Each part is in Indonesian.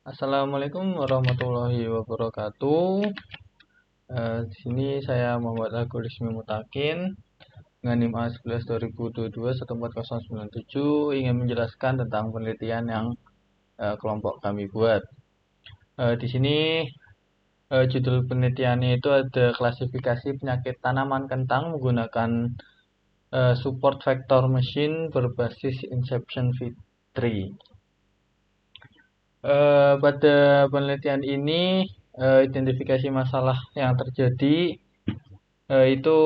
Assalamualaikum warahmatullahi wabarakatuh. Di sini saya Muhammad Agus Rismi Mutakin dengan NIM A11 2022 14097 ingin menjelaskan tentang penelitian yang kelompok kami buat. Di sini judul penelitiannya itu ada klasifikasi penyakit tanaman kentang menggunakan support vector machine berbasis Inception V3. Pada penelitian ini identifikasi masalah yang terjadi itu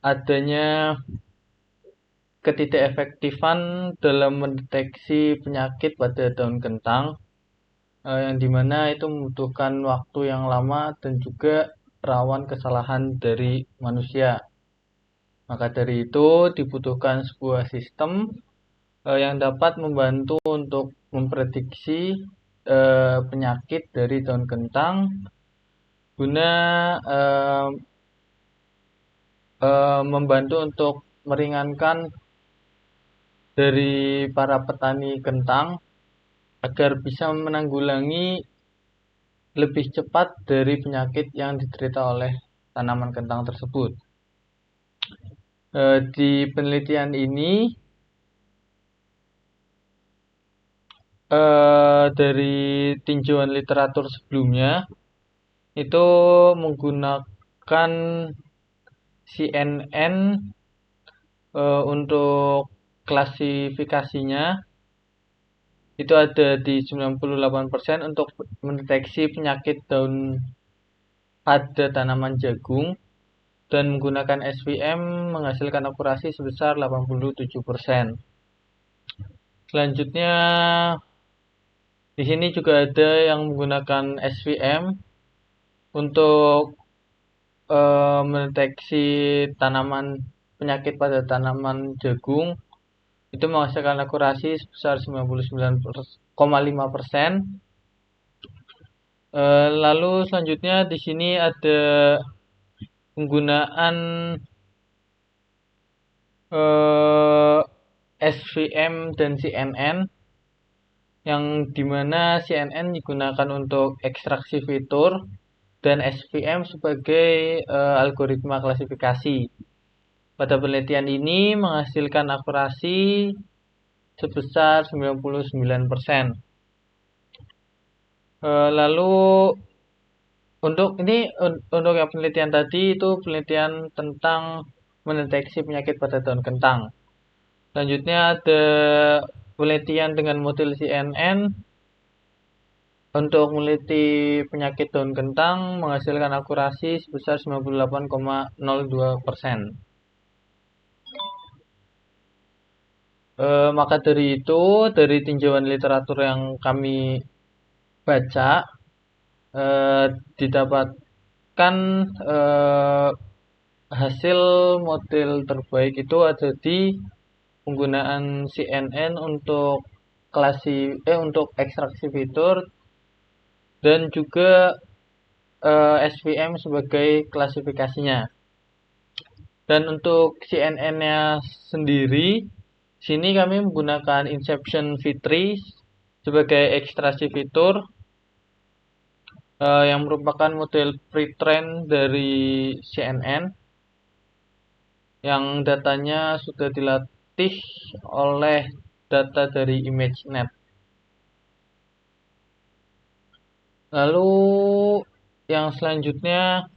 adanya ketidakefektifan dalam mendeteksi penyakit pada daun kentang yang dimana itu membutuhkan waktu yang lama dan juga rawan kesalahan dari manusia. Maka dari itu dibutuhkan sebuah sistem yang dapat membantu untuk memprediksi penyakit dari daun kentang guna membantu untuk meringankan dari para petani kentang agar bisa menanggulangi lebih cepat dari penyakit yang diderita oleh tanaman kentang tersebut. Di penelitian ini dari tinjauan literatur sebelumnya itu menggunakan CNN untuk klasifikasinya itu ada di 98% untuk mendeteksi penyakit daun pada tanaman jagung dan menggunakan SVM menghasilkan akurasi sebesar 87%. Selanjutnya di sini juga ada yang menggunakan SVM untuk mendeteksi penyakit pada tanaman jagung itu menghasilkan akurasi sebesar 99,5%. Lalu selanjutnya di sini ada penggunaan SVM dan CNN yang dimana CNN digunakan untuk ekstraksi fitur dan SVM sebagai algoritma klasifikasi. Pada penelitian ini menghasilkan akurasi sebesar 99%. Lalu untuk yang penelitian tadi itu penelitian tentang mendeteksi penyakit pada daun kentang. Selanjutnya ada penelitian dengan model CNN untuk meneliti penyakit daun kentang menghasilkan akurasi sebesar 98,02%. Maka dari itu, dari tinjauan literatur yang kami baca, didapatkan hasil model terbaik itu ada di penggunaan CNN untuk untuk ekstraksi fitur dan juga SVM sebagai klasifikasinya. Dan untuk CNN-nya sendiri, sini kami menggunakan Inception V3 sebagai ekstraksi fitur yang merupakan model pre-train dari CNN yang datanya sudah dilatih oleh data dari ImageNet. Lalu yang selanjutnya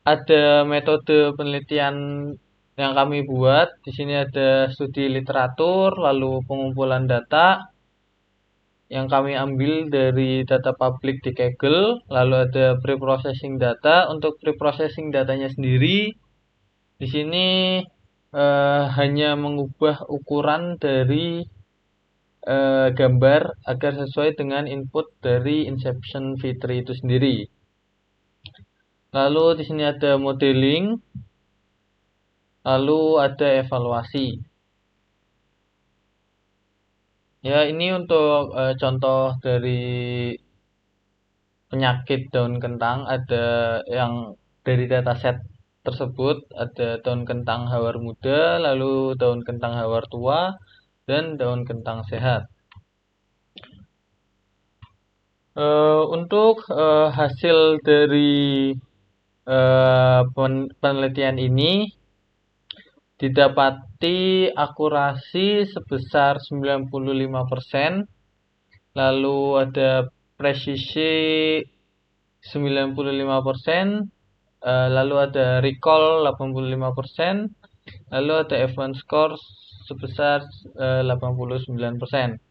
ada metode penelitian yang kami buat. Di sini ada studi literatur, lalu pengumpulan data yang kami ambil dari data publik di Kaggle, lalu ada pre-processing data. Untuk pre-processing datanya sendiri, di sini hanya mengubah ukuran dari gambar agar sesuai dengan input dari Inception V3 itu sendiri. Lalu di sini ada modeling, lalu ada evaluasi. Ya, ini untuk contoh dari penyakit daun kentang, ada yang dari dataset tersebut ada daun kentang hawar muda, lalu daun kentang hawar tua, dan daun kentang sehat. Untuk hasil dari penelitian ini didapati akurasi sebesar 95%, lalu ada presisi 95%, lalu ada recall 85%, lalu ada advance score sebesar 89%.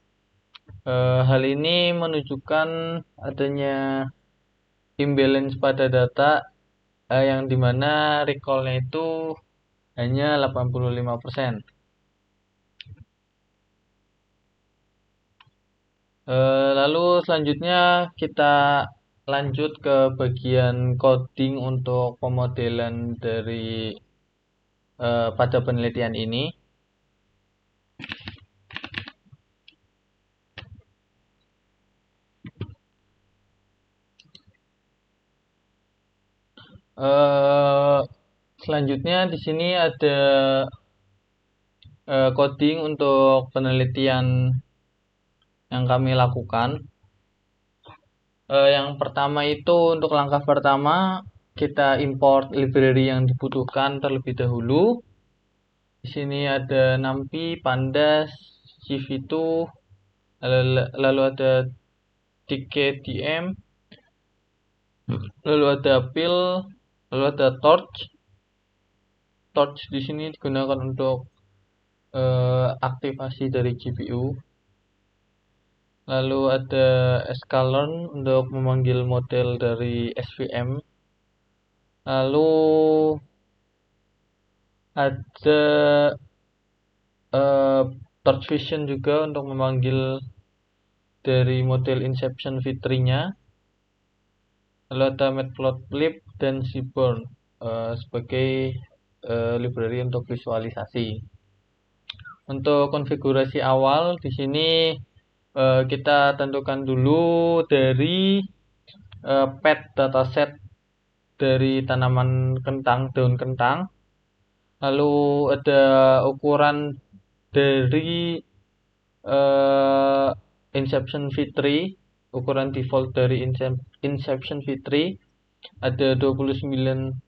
Hal ini menunjukkan adanya imbalance pada data, yang dimana recall-nya itu hanya 85%. Lalu selanjutnya kita lanjut ke bagian coding untuk pemodelan dari pada penelitian ini. Selanjutnya di sini ada coding untuk penelitian yang kami lakukan. Yang pertama itu untuk langkah pertama kita import library yang dibutuhkan terlebih dahulu. Di sini ada NumPy, Pandas, CV2, lalu ada DKDM, lalu ada Pil, lalu ada Torch. Torch di sini digunakan untuk aktivasi dari GPU. Lalu ada sklearn untuk memanggil model dari SVM. Lalu ada Torch Vision juga untuk memanggil dari model Inception V3-nya. Lalu ada Matplotlib dan Seaborn sebagai library untuk visualisasi. Untuk konfigurasi awal di sini kita tentukan dulu dari path dataset dari tanaman kentang, daun kentang. Lalu ada ukuran dari Inception V3, ukuran default dari Inception V3 ada 299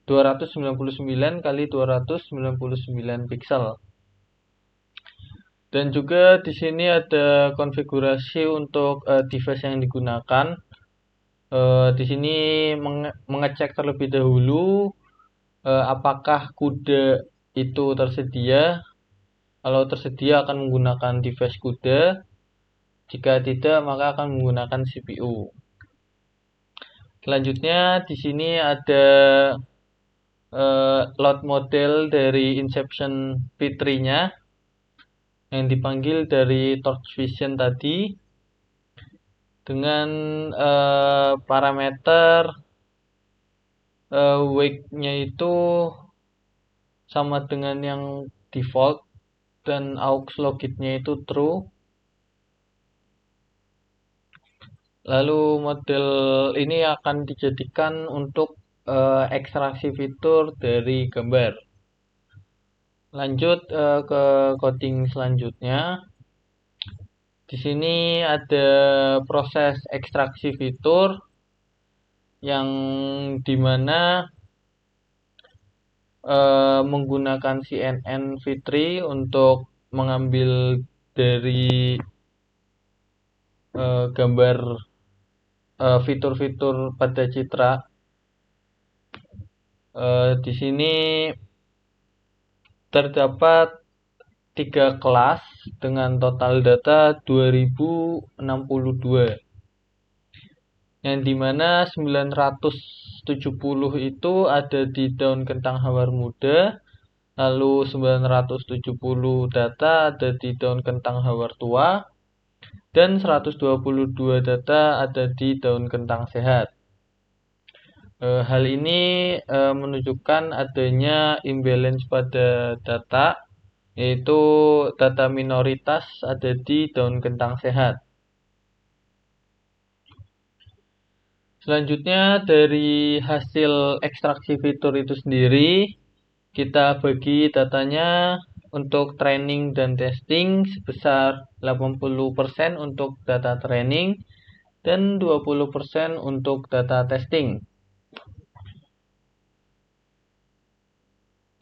kali 299 pixel. Dan juga di sini ada konfigurasi untuk device yang digunakan. Di sini mengecek terlebih dahulu apakah CUDA itu tersedia. Kalau tersedia akan menggunakan device CUDA. Jika tidak, maka akan menggunakan CPU. Selanjutnya di sini ada load model dari Inception V3-nya yang dipanggil dari Torch Vision tadi dengan parameter wake-nya itu sama dengan yang default dan aux logitnya itu true. Lalu model ini akan dijadikan untuk ekstraksi fitur dari gambar. Lanjut ke coding selanjutnya. Di sini ada proses ekstraksi fitur yang dimana menggunakan CNN V3 untuk mengambil dari gambar fitur-fitur pada citra. Di sini terdapat 3 kelas dengan total data 2062, yang dimana 970 itu ada di daun kentang hawar muda, lalu 970 data ada di daun kentang hawar tua, dan 122 data ada di daun kentang sehat. Hal ini menunjukkan adanya imbalance pada data, yaitu data minoritas ada di daun kentang sehat. Selanjutnya dari hasil ekstraksi fitur itu sendiri, kita bagi datanya untuk training dan testing sebesar 80% untuk data training dan 20% untuk data testing.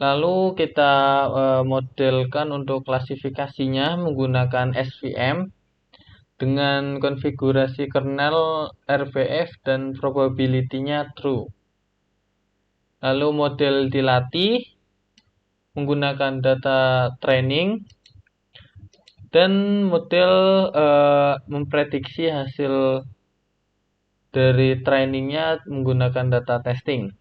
Lalu kita modelkan untuk klasifikasinya menggunakan SVM dengan konfigurasi kernel RVF dan probability-nya true. Lalu model dilatih menggunakan data training dan model memprediksi hasil dari trainingnya menggunakan data testing.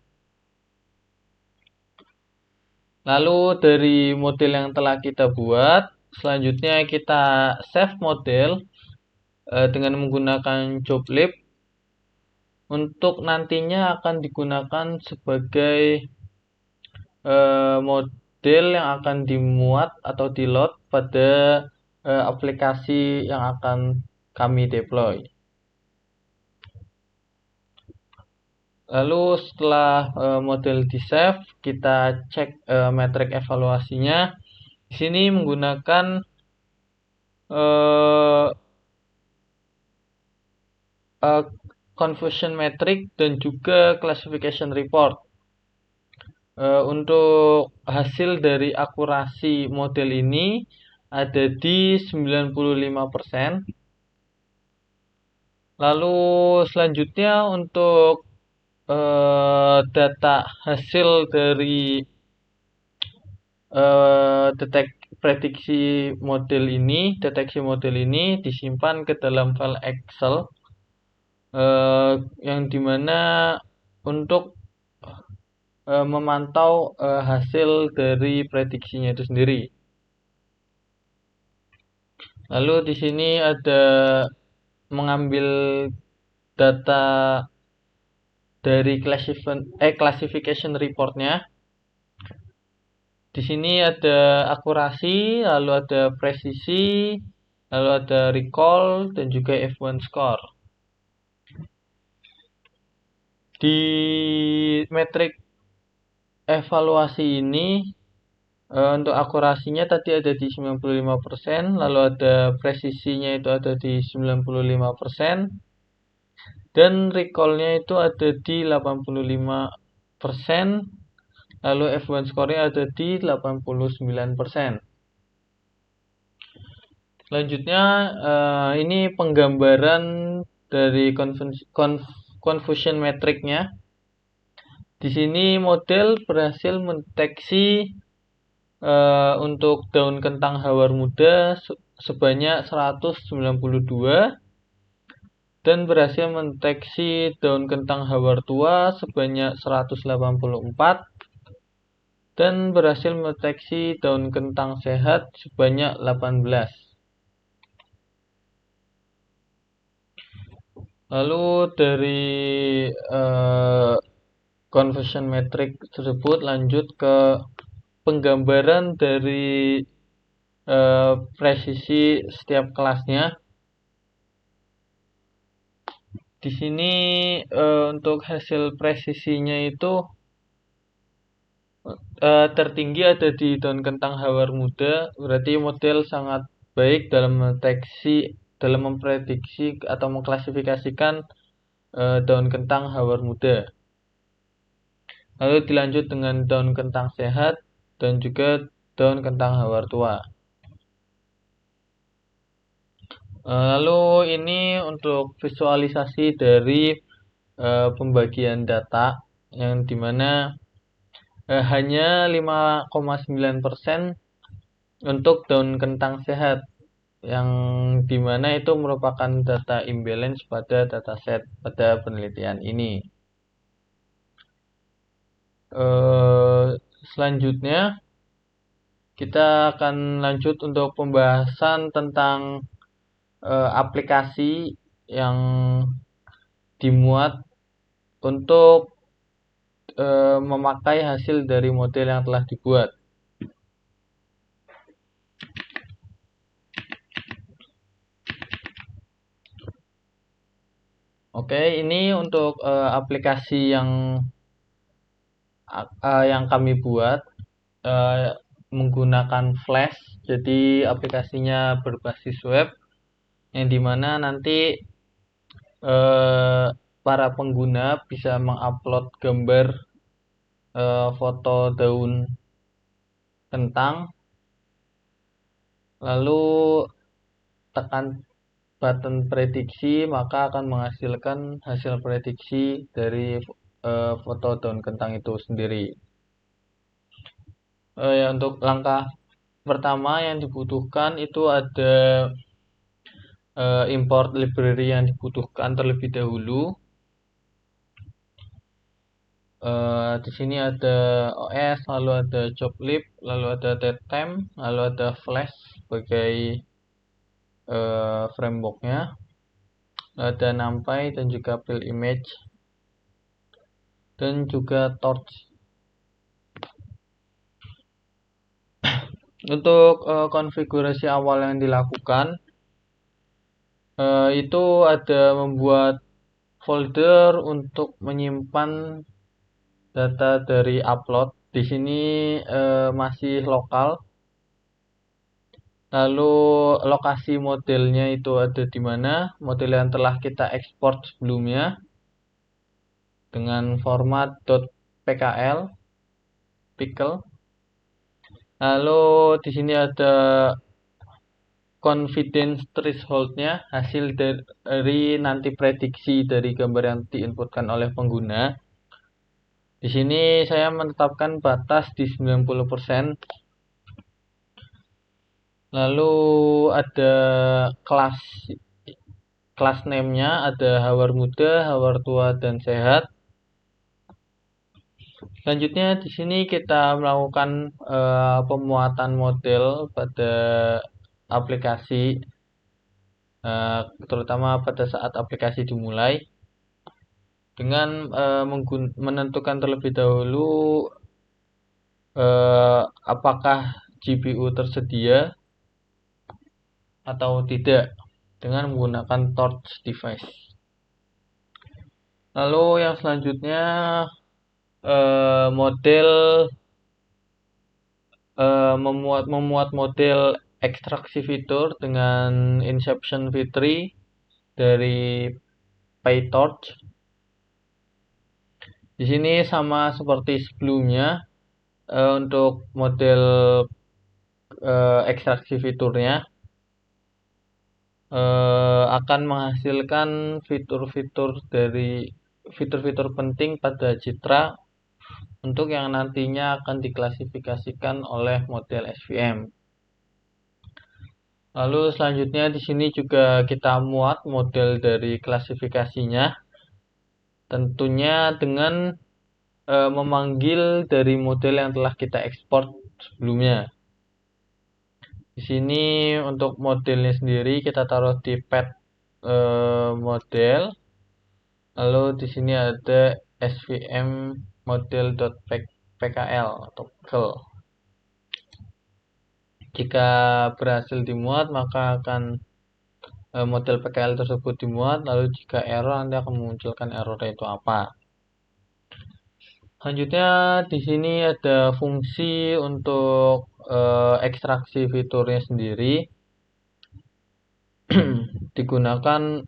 Lalu dari model yang telah kita buat, selanjutnya kita save model dengan menggunakan joblib. Untuk nantinya akan digunakan sebagai model yang akan dimuat atau di-load pada aplikasi yang akan kami deploy. Lalu setelah model di-save, kita cek metrik evaluasinya. Di sini menggunakan confusion metric dan juga classification report. Untuk hasil dari akurasi model ini ada di 95%. Lalu selanjutnya untuk data hasil dari deteksi model ini disimpan ke dalam file Excel yang dimana untuk memantau hasil dari prediksinya itu sendiri. Lalu di sini ada mengambil data dari classification reportnya. Di sini ada akurasi, lalu ada presisi, lalu ada recall dan juga F1 score. Di metrik evaluasi ini untuk akurasinya tadi ada di 95%, lalu ada presisinya itu ada di 95%, dan recallnya itu ada di 85%, lalu F1 score-nya ada di 89%. Selanjutnya ini penggambaran dari confusion metricnya. Di sini model berhasil mendeteksi untuk daun kentang hawar muda sebanyak 192 dan berhasil mendeteksi daun kentang hawar tua sebanyak 184 dan berhasil mendeteksi daun kentang sehat sebanyak 18. Lalu dari conversion metric tersebut lanjut ke penggambaran dari presisi setiap kelasnya. Di sini untuk hasil presisinya itu tertinggi ada di daun kentang hawar muda, berarti model sangat baik dalam memprediksi atau mengklasifikasikan daun kentang hawar muda. Lalu dilanjut dengan daun kentang sehat dan juga daun kentang hawar tua. Lalu ini untuk visualisasi dari pembagian data yang dimana hanya 5,9% untuk daun kentang sehat, yang dimana itu merupakan data imbalance pada dataset pada penelitian ini. Selanjutnya kita akan lanjut untuk pembahasan tentang aplikasi yang dimuat untuk memakai hasil dari model yang telah dibuat. Oke, ini untuk aplikasi yang kami buat menggunakan Flash. Jadi aplikasinya berbasis web, yang dimana nanti para pengguna bisa mengupload gambar foto daun kentang, lalu tekan button prediksi, maka akan menghasilkan hasil prediksi dari foto daun kentang itu sendiri. Ya, untuk langkah pertama yang dibutuhkan itu ada import library yang dibutuhkan terlebih dahulu. Di sini ada OS, lalu ada joblib, lalu ada datetime, lalu ada flash sebagai frameworknya, ada numpy dan juga april image, dan juga torch. Untuk konfigurasi awal yang dilakukan itu ada membuat folder untuk menyimpan data dari upload. Di sini masih lokal. Lalu lokasi modelnya itu ada di mana? Model yang telah kita ekspor sebelumnya dengan format .pkl, pickle. Lalu di sini ada confidence threshold-nya, hasil dari nanti prediksi dari gambar yang diinputkan oleh pengguna. Di sini saya menetapkan batas di 90%. Lalu ada kelas name-nya, ada hawar muda, hawar tua, dan sehat. Selanjutnya di sini kita melakukan pemuatan model pada aplikasi, terutama pada saat aplikasi dimulai, dengan menentukan terlebih dahulu apakah GPU tersedia atau tidak dengan menggunakan torch device. Lalu yang selanjutnya memuat model ekstraksi fitur dengan inception v3 dari PyTorch. Di sini sama seperti sebelumnya, untuk model ekstraksi fiturnya akan menghasilkan fitur-fitur penting pada citra untuk yang nantinya akan diklasifikasikan oleh model SVM. Lalu selanjutnya di sini juga kita muat model dari klasifikasinya, tentunya dengan memanggil dari model yang telah kita ekspor sebelumnya. Di sini untuk modelnya sendiri kita taruh di path model. Lalu di sini ada svm model.pkl atau pickle. Jika berhasil dimuat, maka akan model PKL tersebut dimuat. Lalu jika error, nanti akan memunculkan errornya itu apa. Selanjutnya di sini ada fungsi untuk ekstraksi fiturnya sendiri. Digunakan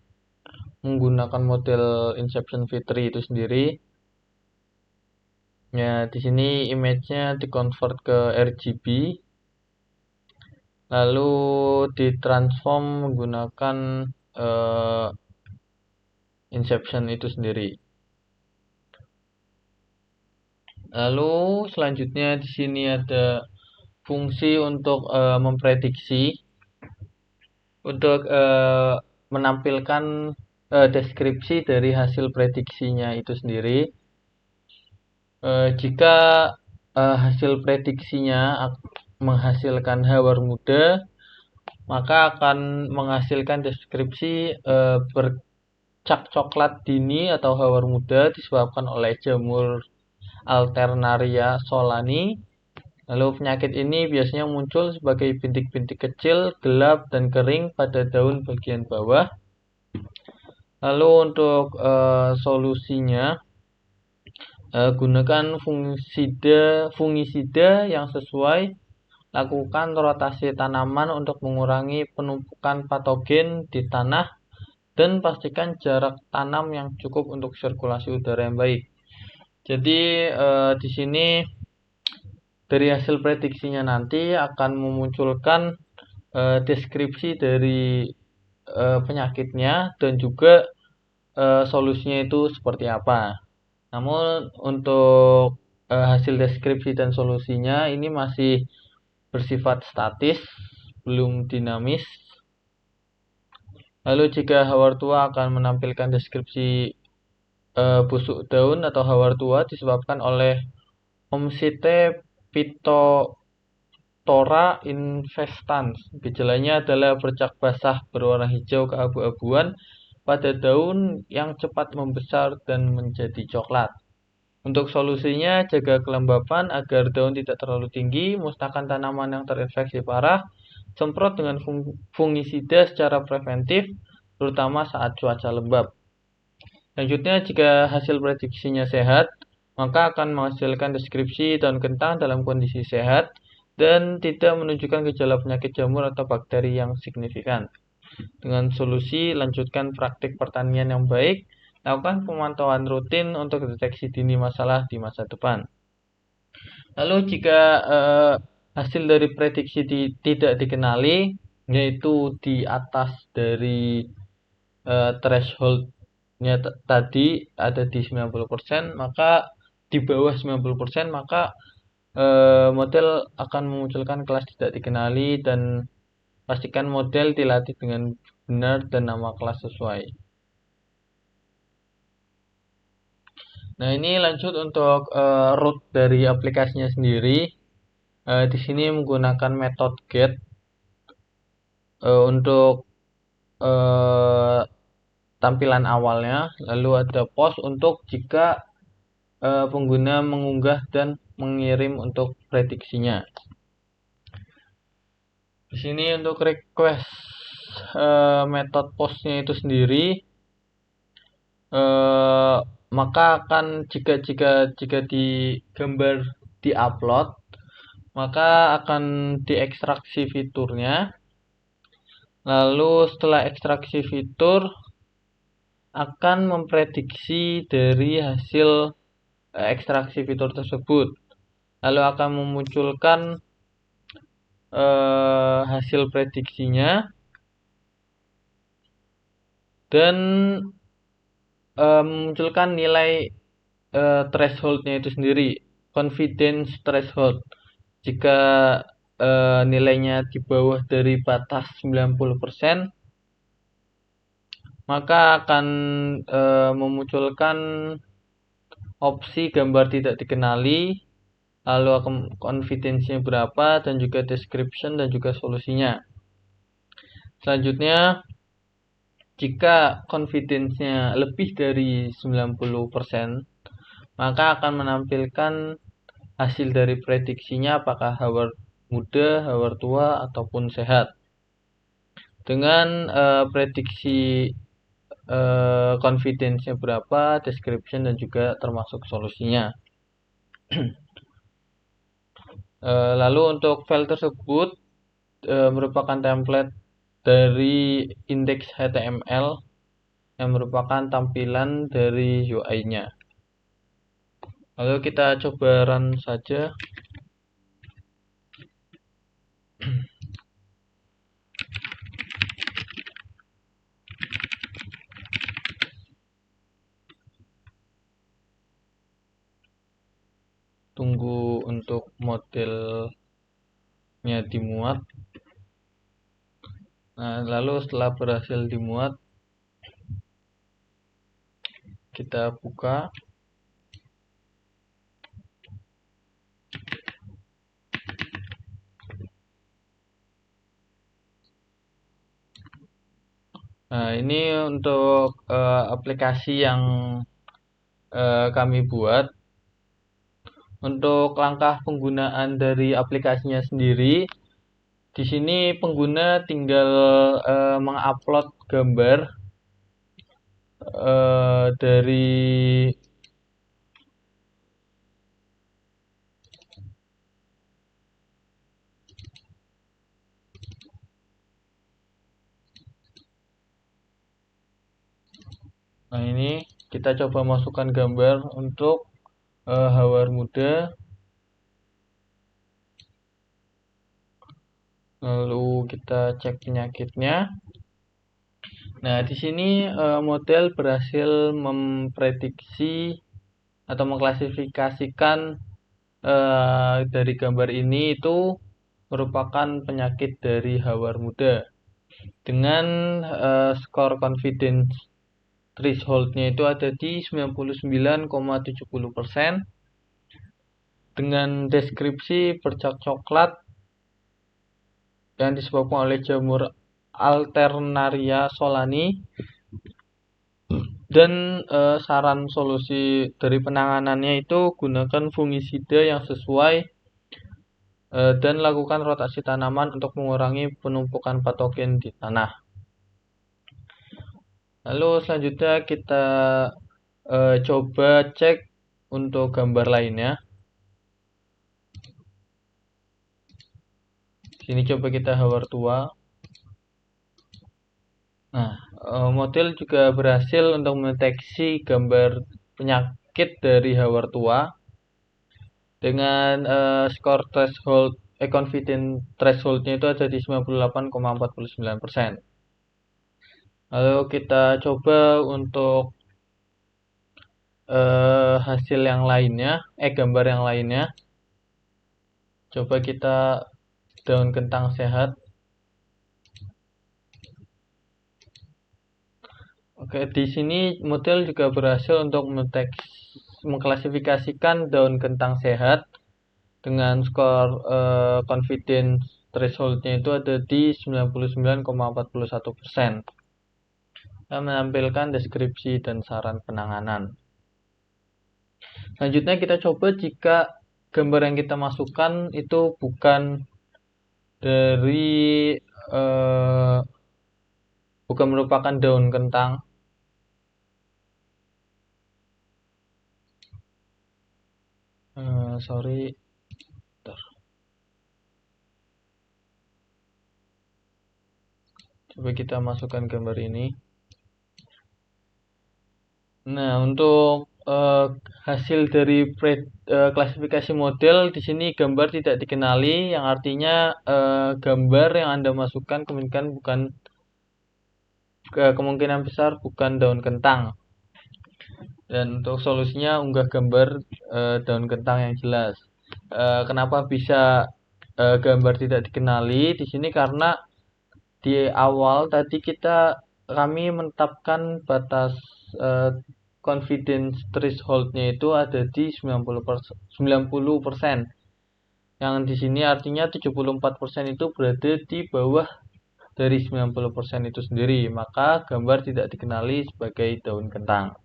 menggunakan model Inception v3 itu sendiri. Ya, di sini image-nya dikonvert ke RGB. Lalu ditransform menggunakan Inception itu sendiri. Lalu selanjutnya di sini ada fungsi untuk memprediksi, untuk menampilkan deskripsi dari hasil prediksinya itu sendiri. Jika hasil prediksinya menghasilkan hawar muda, maka akan menghasilkan deskripsi bercak coklat dini atau hawar muda disebabkan oleh jamur Alternaria solani. Lalu penyakit ini biasanya muncul sebagai bintik-bintik kecil, gelap, dan kering pada daun bagian bawah. Lalu untuk solusinya, gunakan fungisida yang sesuai. Lakukan rotasi tanaman untuk mengurangi penumpukan patogen di tanah dan pastikan jarak tanam yang cukup untuk sirkulasi udara yang baik. Jadi di sini dari hasil prediksinya nanti akan memunculkan deskripsi dari penyakitnya dan juga solusinya itu seperti apa. Namun untuk hasil deskripsi dan solusinya ini masih bersifat statis, belum dinamis. Lalu jika hawar tua akan menampilkan deskripsi busuk daun atau hawar tua disebabkan oleh Omsite Phytophthora infestans. Gejalanya adalah bercak basah berwarna hijau keabu-abuan pada daun yang cepat membesar dan menjadi coklat. Untuk solusinya, jaga kelembapan agar daun tidak terlalu tinggi, musnahkan tanaman yang terinfeksi parah, semprot dengan fungisida secara preventif, terutama saat cuaca lembab. Selanjutnya, jika hasil prediksinya sehat, maka akan menghasilkan deskripsi daun kentang dalam kondisi sehat dan tidak menunjukkan gejala penyakit jamur atau bakteri yang signifikan. Dengan solusi, lanjutkan praktik pertanian yang baik, lakukan pemantauan rutin untuk deteksi dini masalah di masa depan. Lalu jika hasil dari prediksi tidak dikenali, yaitu di atas dari thresholdnya tadi ada di 90%, maka di bawah 90%, maka model akan memunculkan kelas tidak dikenali dan pastikan model dilatih dengan benar dan nama kelas sesuai. Nah, ini lanjut untuk root dari aplikasinya sendiri. Di sini menggunakan metode get untuk tampilan awalnya, lalu ada post untuk jika pengguna mengunggah dan mengirim untuk prediksinya. Di sini untuk request metode postnya itu sendiri, maka akan jika di gambar diupload, maka akan diekstraksi fiturnya. Lalu setelah ekstraksi fitur akan memprediksi dari hasil ekstraksi fitur tersebut. Lalu akan memunculkan hasil prediksinya dan memunculkan nilai thresholdnya itu sendiri, confidence threshold. Jika nilainya di bawah dari batas 90%, maka akan memunculkan opsi gambar tidak dikenali, lalu akan confidence-nya berapa, dan juga description dan juga solusinya. Selanjutnya, jika confidence-nya lebih dari 90%, maka akan menampilkan hasil dari prediksinya apakah hawar muda, hawar tua, ataupun sehat. Dengan prediksi confidence-nya berapa, description, dan juga termasuk solusinya. Lalu untuk file tersebut merupakan template dari indeks HTML yang merupakan tampilan dari UI-nya. Lalu kita coba run saja. Tunggu untuk modelnya dimuat. Nah, lalu setelah berhasil dimuat, kita buka. Nah, ini untuk aplikasi yang kami buat. Untuk langkah penggunaan dari aplikasinya sendiri, di sini pengguna tinggal mengupload gambar dari Nah, ini kita coba masukkan gambar untuk hawar muda. Lalu kita cek penyakitnya. Nah, di sini model berhasil memprediksi atau mengklasifikasikan dari gambar ini itu merupakan penyakit dari hawar muda dengan skor confidence threshold-nya itu ada di 99,70% dengan deskripsi bercak coklat yang disebabkan oleh jamur Alternaria solani. Dan saran solusi dari penanganannya itu gunakan fungisida yang sesuai dan lakukan rotasi tanaman untuk mengurangi penumpukan patogen di tanah. Lalu selanjutnya kita coba cek untuk gambar lainnya. Sini coba kita hawar tua. Nah, model juga berhasil untuk mendeteksi gambar penyakit dari hawar tua dengan skor threshold confidence threshold-nya itu ada di 98,49%. Lalu kita coba untuk hasil yang lainnya, gambar yang lainnya. Coba kita daun kentang sehat. Oke, di sini model juga berhasil untuk mengklasifikasikan daun kentang sehat dengan skor confidence threshold-nya itu ada di 99,41%. Dan menampilkan deskripsi dan saran penanganan. Selanjutnya kita coba jika gambar yang kita masukkan itu bukan merupakan daun kentang. Sorry. Coba kita masukkan gambar ini. Nah, untuk hasil dari klasifikasi model di sini gambar tidak dikenali, yang artinya gambar yang Anda masukkan kemungkinan besar bukan daun kentang. Dan untuk solusinya unggah gambar daun kentang yang jelas. Kenapa bisa gambar tidak dikenali di sini? Karena di awal tadi kami menetapkan batas confidence threshold-nya itu ada di 90%. Yang di sini artinya 74% itu berada di bawah dari 90% itu sendiri. Maka gambar tidak dikenali sebagai daun kentang.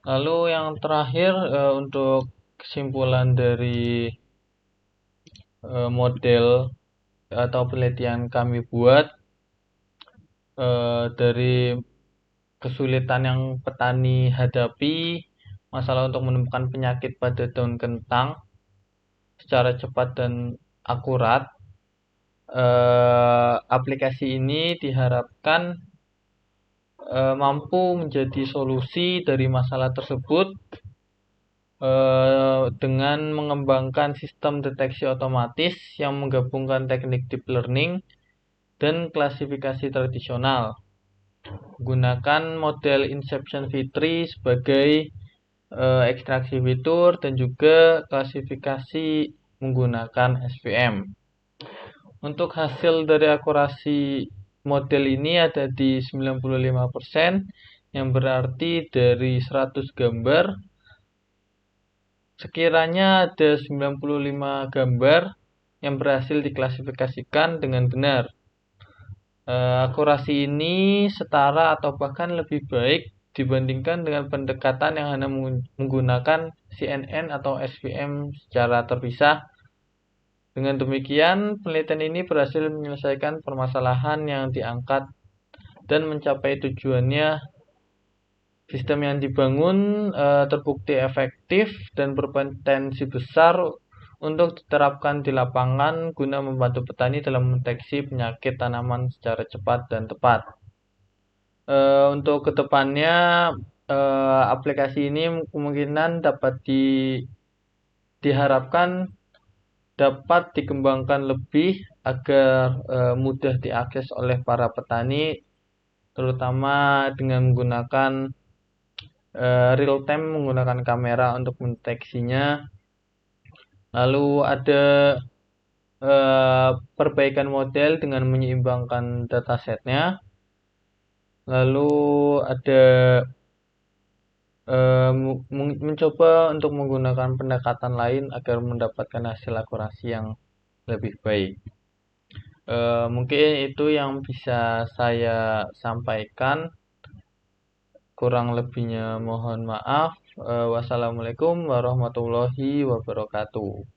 Lalu yang terakhir untuk kesimpulan dari model atau penelitian kami buat dari kesulitan yang petani hadapi, masalah untuk menemukan penyakit pada daun kentang secara cepat dan akurat. Aplikasi ini diharapkan mampu menjadi solusi dari masalah tersebut dengan mengembangkan sistem deteksi otomatis yang menggabungkan teknik deep learning dan klasifikasi tradisional. Gunakan model Inception V3 sebagai ekstraksi fitur dan juga klasifikasi menggunakan SVM. Untuk hasil dari akurasi model ini ada di 95%, yang berarti dari 100 gambar sekiranya ada 95 gambar yang berhasil diklasifikasikan dengan benar. Akurasi ini setara atau bahkan lebih baik dibandingkan dengan pendekatan yang hanya menggunakan CNN atau SVM secara terpisah. Dengan demikian, penelitian ini berhasil menyelesaikan permasalahan yang diangkat dan mencapai tujuannya. Sistem yang dibangun terbukti efektif dan berpotensi besar untuk diterapkan di lapangan guna membantu petani dalam mendeteksi penyakit tanaman secara cepat dan tepat. Untuk kedepannya aplikasi ini kemungkinan dapat diharapkan dapat dikembangkan lebih agar mudah diakses oleh para petani, terutama dengan menggunakan real time menggunakan kamera untuk mendeteksinya. Lalu ada perbaikan model dengan menyeimbangkan datasetnya. Lalu ada mencoba untuk menggunakan pendekatan lain agar mendapatkan hasil akurasi yang lebih baik. Mungkin itu yang bisa saya sampaikan. Kurang lebihnya mohon maaf. Wassalamualaikum warahmatullahi wabarakatuh.